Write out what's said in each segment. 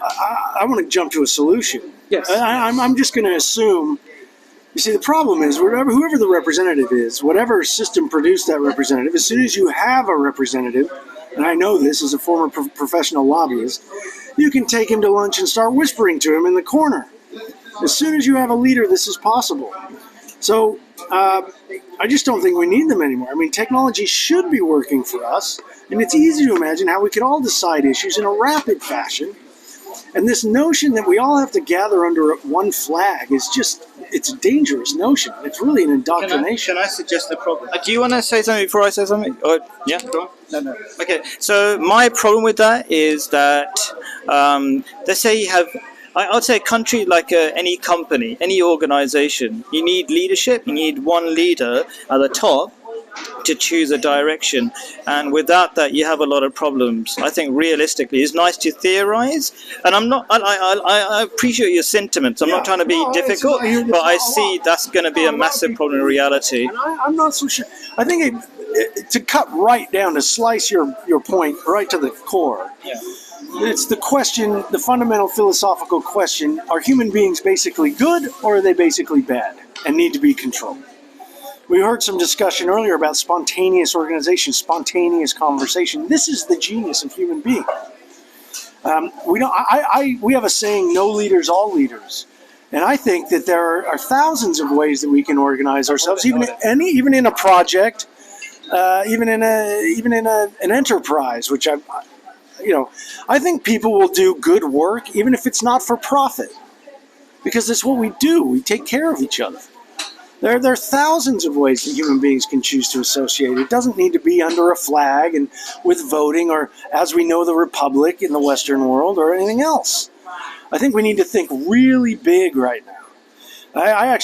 I want to jump to a solution. Yes. I'm just going to assume. You see, the problem is whoever the representative is, whatever system produced that representative, as soon as you have a representative, and I know this as a former professional lobbyist, you can take him to lunch and start whispering to him in the corner. As soon as you have a leader, this is possible. So I just don't think we need them anymore. I mean, technology should be working for us, and it's easy to imagine how we could all decide issues in a rapid fashion. And this notion that we all have to gather under one flag is just, it's a dangerous notion. It's really an indoctrination. Can I suggest a problem? Do you want to say something before I say something? Or, yeah, go on. No. Okay, so my problem with that is that, let's say you have, I'd say a country like any company, any organization, you need leadership, you need one leader at the top to choose a direction, and without that you have a lot of problems. I think realistically it's nice to theorize, and I appreciate your sentiments. I'm not trying to be difficult, but I see that's going to be a massive problem in reality. And I'm not so sure. I think to cut right down, to slice your point right to the core, it's the question, the fundamental philosophical question: are human beings basically good, or are they basically bad and need to be controlled? We heard some discussion earlier about spontaneous organization, spontaneous conversation. This is the genius of human beings. We have a saying, no leaders, all leaders. And I think that there are thousands of ways that we can organize ourselves, even in a project, even in an enterprise, which I think people will do good work, even if it's not for profit, because that's what we do. We take care of each other. There are thousands of ways that human beings can choose to associate. It doesn't need to be under a flag and with voting, or as we know, the Republic in the Western world, or anything else. I think we need to think really big right now. I'm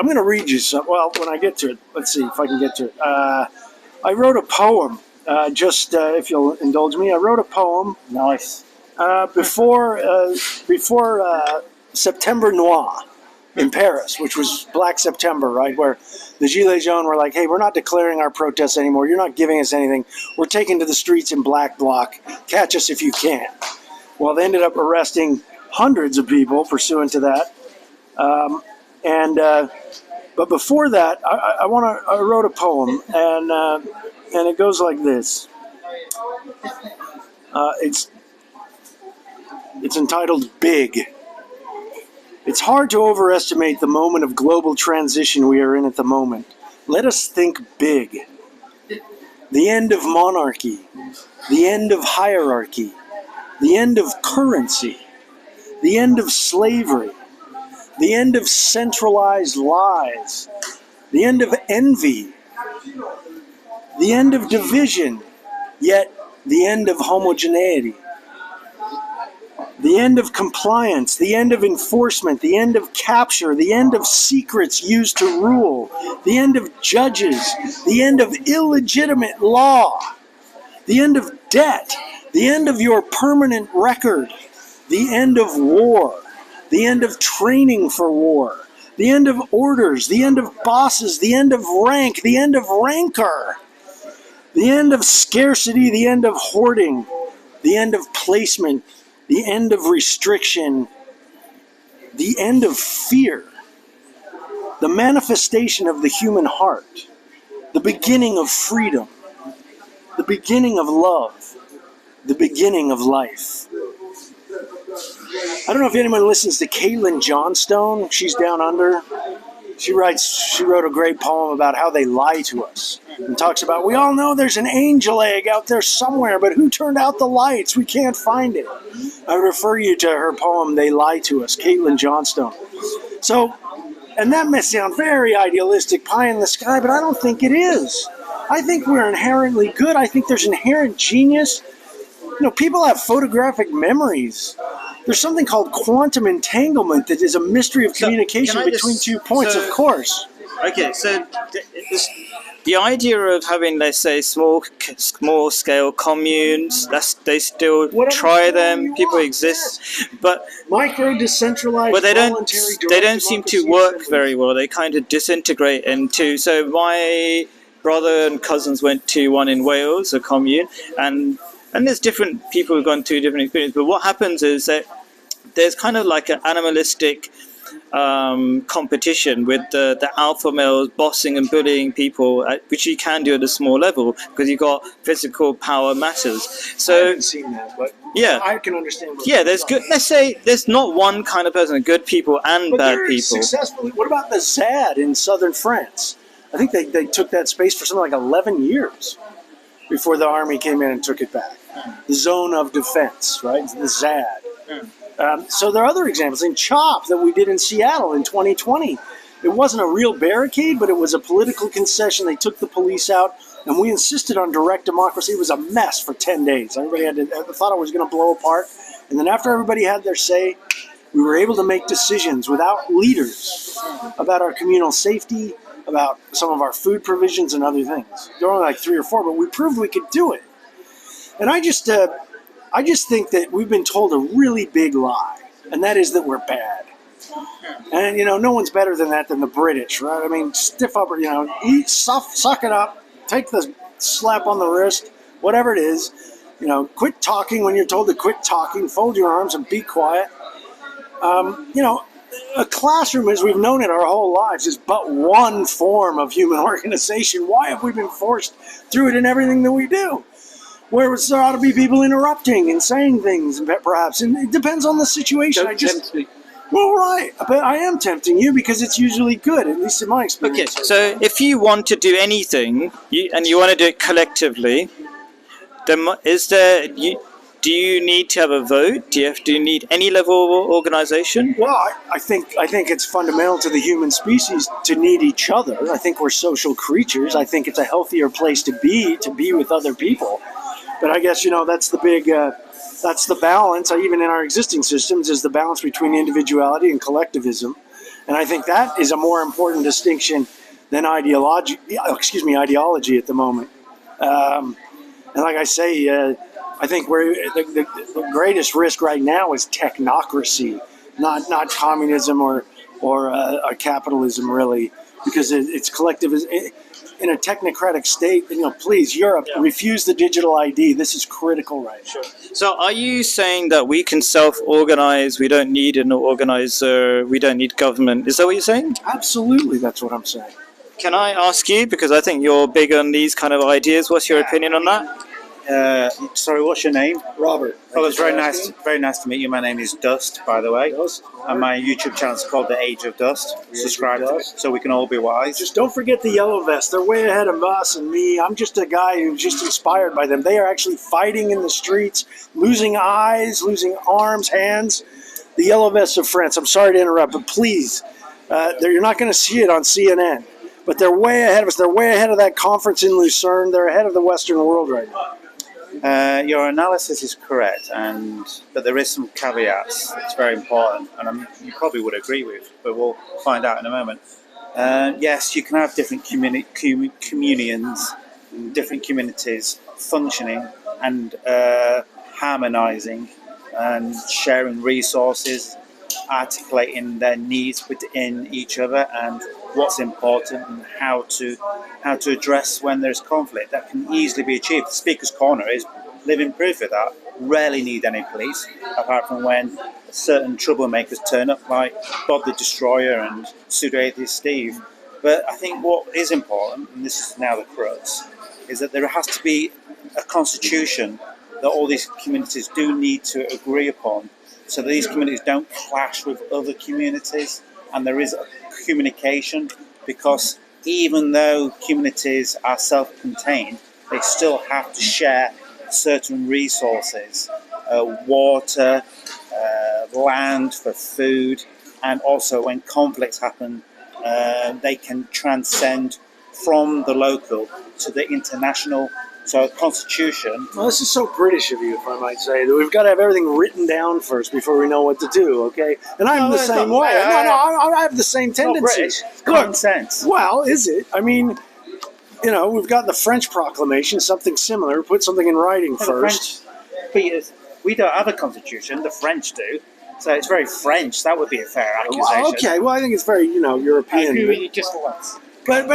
going to read you some. Well, when I get to it, let's see if I can get to it. I wrote a poem. If you'll indulge me, I wrote a poem. Nice. Before September Noir in Paris, which was Black September, right, where the Gilets Jaunes were like, hey, we're not declaring our protests anymore. You're not giving us anything. We're taking to the streets in black bloc. Catch us if you can. Well, they ended up arresting hundreds of people pursuant to that. But before that, I wrote a poem, and it goes like this. It's entitled Big. It's hard to overestimate the moment of global transition we are in at the moment. Let us think big. The end of monarchy, the end of hierarchy, the end of currency, the end of slavery, the end of centralized lies, the end of envy, the end of division, yet the end of homogeneity. The end of compliance, the end of enforcement, the end of capture, the end of secrets used to rule, the end of judges, the end of illegitimate law, the end of debt, the end of your permanent record, the end of war, the end of training for war, the end of orders, the end of bosses, the end of rank, the end of rancor, the end of scarcity, the end of hoarding, the end of placement, the end of restriction, the end of fear, the manifestation of the human heart, the beginning of freedom, the beginning of love, the beginning of life. I don't know if anyone listens to Caitlin Johnstone. She's down under. She wrote a great poem about how they lie to us, and talks about, we all know there's an angel egg out there somewhere, but who turned out the lights? We can't find it. I refer you to her poem, They Lie to Us, Caitlin Johnstone. So, and that may sound very idealistic, pie in the sky, but I don't think it is. I think we're inherently good. I think there's inherent genius. People have photographic memories. There's something called quantum entanglement that is a mystery of communication between 2 points, of course. Okay, so the idea of having, let's say, small scale communes, they still try them. People exist, but micro decentralized. But they don't seem to work very well. They kind of disintegrate into. So my brother and cousins went to one in Wales, a commune, and and there's different people who've gone through different experiences. But what happens is that there's kind of like an animalistic competition with the alpha males bossing and bullying people, which you can do at a small level because you've got physical power matters. I So haven't seen that, but yeah, I can understand. yeah, there's good. Let's say there's not one kind of person, good people and But bad they're people. successfully. What about the ZAD in southern France? I think they took that space for something like 11 years before the army came in and took it back. The zone of defense, right? The ZAD. So there are other examples. In CHOP that we did in Seattle in 2020, it wasn't a real barricade, but it was a political concession. They took the police out, and we insisted on direct democracy. It was a mess for 10 days. Everybody thought it was going to blow apart. And then after everybody had their say, we were able to make decisions without leaders about our communal safety, about some of our food provisions and other things. There were only like 3 or 4, but we proved we could do it. And I just think that we've been told a really big lie, and that is that we're bad. And, no one's better than that than the British, right? I mean, stiff upper, eat, suck it up, take the slap on the wrist, whatever it is. Quit talking when you're told to quit talking, fold your arms and be quiet. A classroom, as we've known it our whole lives, is but one form of human organization. Why have we been forced through it in everything that we do? Where there ought to be people interrupting and saying things, perhaps. And it depends on the situation. Don't tempt me. Well, right. But I am tempting you because it's usually good, at least in my Okay, experience. so if you want to do anything and you want to do it collectively, then do you need to have a vote? Do you need any level of organization? Well, I think it's fundamental to the human species to need each other. I think we're social creatures. I think it's a healthier place to be with other people. But I guess, that's the big, that's the balance, even in our existing systems, is the balance between individuality and collectivism. And I think that is a more important distinction than ideology at the moment. And like I say, I think the greatest risk right now is technocracy, not communism or capitalism, really, because it's collectivism. In a technocratic state, please, Europe, refuse the digital ID. This is critical right now. So are you saying that we can self-organize, we don't need an organizer, we don't need government? Is that what you're saying? Absolutely, that's what I'm saying. Can I ask you, because I think you're big on these kind of ideas, what's your opinion on that? Sorry, what's your name? Robert. Well, it's very nice to meet you. My name is Dust, by the way. Dust. And my YouTube channel is called The Age of Dust. Subscribe to it so we can all be wise. Just don't forget the Yellow Vests. They're way ahead of us and me. I'm just a guy who's just inspired by them. They are actually fighting in the streets, losing eyes, losing arms, hands. The Yellow Vests of France. I'm sorry to interrupt, but please, you're not going to see it on CNN. But they're way ahead of us. They're way ahead of that conference in Lucerne. They're ahead of the Western world right now. Your analysis is correct, but there is some caveats. It's very important, and you probably would agree with, but we'll find out in a moment. Yes, you can have different communions, different communities functioning and harmonizing and sharing resources, articulating their needs within each other and what's important and how to address when there's conflict. That can easily be achieved. The Speaker's Corner is living proof of that. Rarely need any police, apart from when certain troublemakers turn up, like Bob the Destroyer and Pseudo-Atheist Steve. But I think what is important, and this is now the crux, is that there has to be a constitution that all these communities do need to agree upon, so that these communities don't clash with other communities, and there is a communication, because even though communities are self-contained, they still have to share certain resources, water, land for food, and also when conflicts happen, they can transcend from the local to the international. So a constitution. Well, this is so British of you, if I might say, that we've got to have everything written down first before we know what to do, okay? And I'm the same way. I have the same tendencies. Common sense. Well, is it? I mean, we've got the French Proclamation, something similar. Put something in writing first. We don't have a constitution. The French do. So it's very French. That would be a fair accusation. Well, okay. Well, I think it's very, European. I agree with you just once. But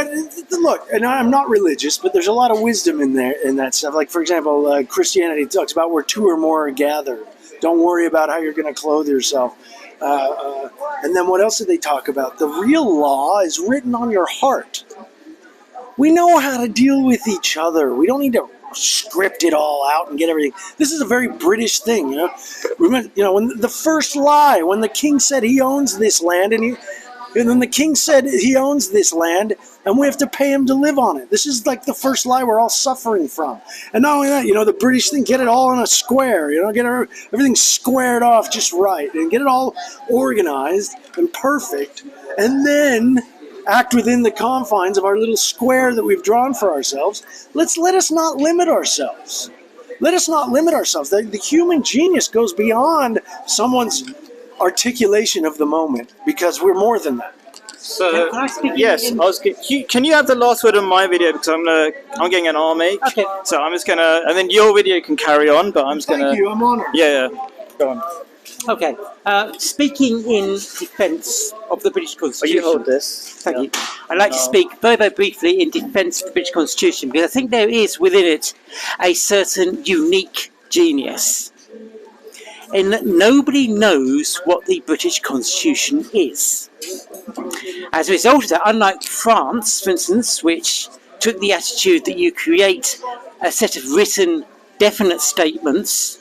look, and I'm not religious, but there's a lot of wisdom in there in that stuff. Like, for example, Christianity talks about where two or more are gathered. Don't worry about how you're going to clothe yourself. And then what else did they talk about? The real law is written on your heart. We know how to deal with each other. We don't need to script it all out and get everything. This is a very British thing, you know. Remember, you know, when the first lie, when the king said he owns this land, and then the king said he owns this land, and we have to pay him to live on it. This is like the first lie we're all suffering from. And not only that, you know, the British thing, get it all in a square, you know, get everything squared off just right, and get it all organized and perfect, and then act within the confines of our little square that we've drawn for ourselves. Let us not limit ourselves. Let us not limit ourselves. The human genius goes beyond someone's articulation of the moment, because we're more than that. So Can I speak yes, in- can you have the last word on my video, because I'm getting an arm ache. Okay. So I'm just gonna, and then your video can carry on, but I'm just gonna. Thank you, I'm honored. Yeah. Go on. Okay. Speaking in defence of the British Oh, Constitution. you hold this. Thank you. I'd like to speak very, very briefly in defence of the British Constitution, because I think there is within it a certain unique genius. In that nobody knows what the British Constitution is. As a result of that, unlike France, for instance, which took the attitude that you create a set of written, definite statements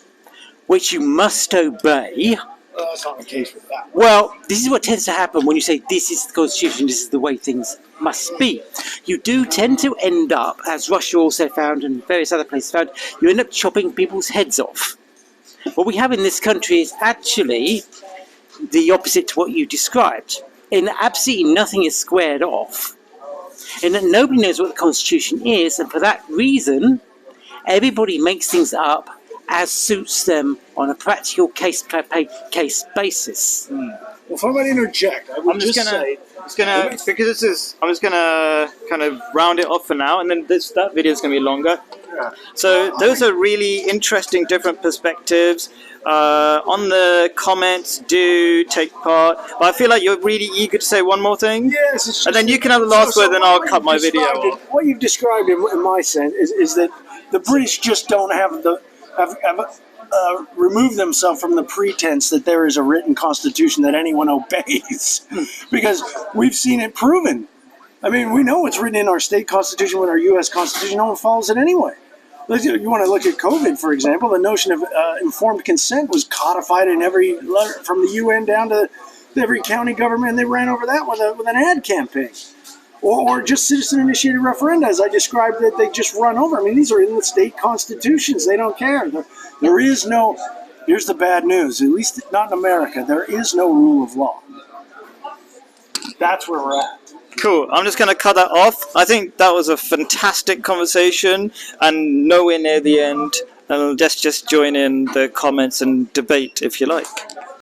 which you must obey. That's not the case with that. Well, this is what tends to happen when you say this is the Constitution, this is the way things must be. You do tend to end up, as Russia also found and various other places found, you end up chopping people's heads off. What we have in this country is actually the opposite to what you described. In that absolutely nothing is squared off. In that nobody knows what the Constitution is, and for that reason, everybody makes things up as suits them on a practical case-by-case basis. Well, if I might interject, I would I'm just just gonna, say, because this is, I'm just gonna kind of round it off for now, and then that video is gonna be longer. Yeah. So those are really interesting, different perspectives. On the comments, do take part. But I feel like you're really eager to say one more thing. yes, it's just, And then you can have the last word, then I'll what cut you've my video described off. What you've described in my sense is that the British just don't have remove themselves from the pretense that there is a written constitution that anyone obeys, because we've seen it proven. I mean, we know it's written in our state constitution, with our U.S. constitution. No one follows it anyway. You want to look at COVID, for example. The notion of informed consent was codified in every letter, from the UN down to every county government, and they ran over that with an ad campaign. Or just citizen-initiated referenda, as I described, that they just run over. I mean, these are in the state constitutions. They don't care. There is no, here's the bad news, at least not in America, there is no rule of law. That's where we're at. Cool. I'm just going to cut that off. I think that was a fantastic conversation and nowhere near the end. And let's just join in the comments and debate if you like.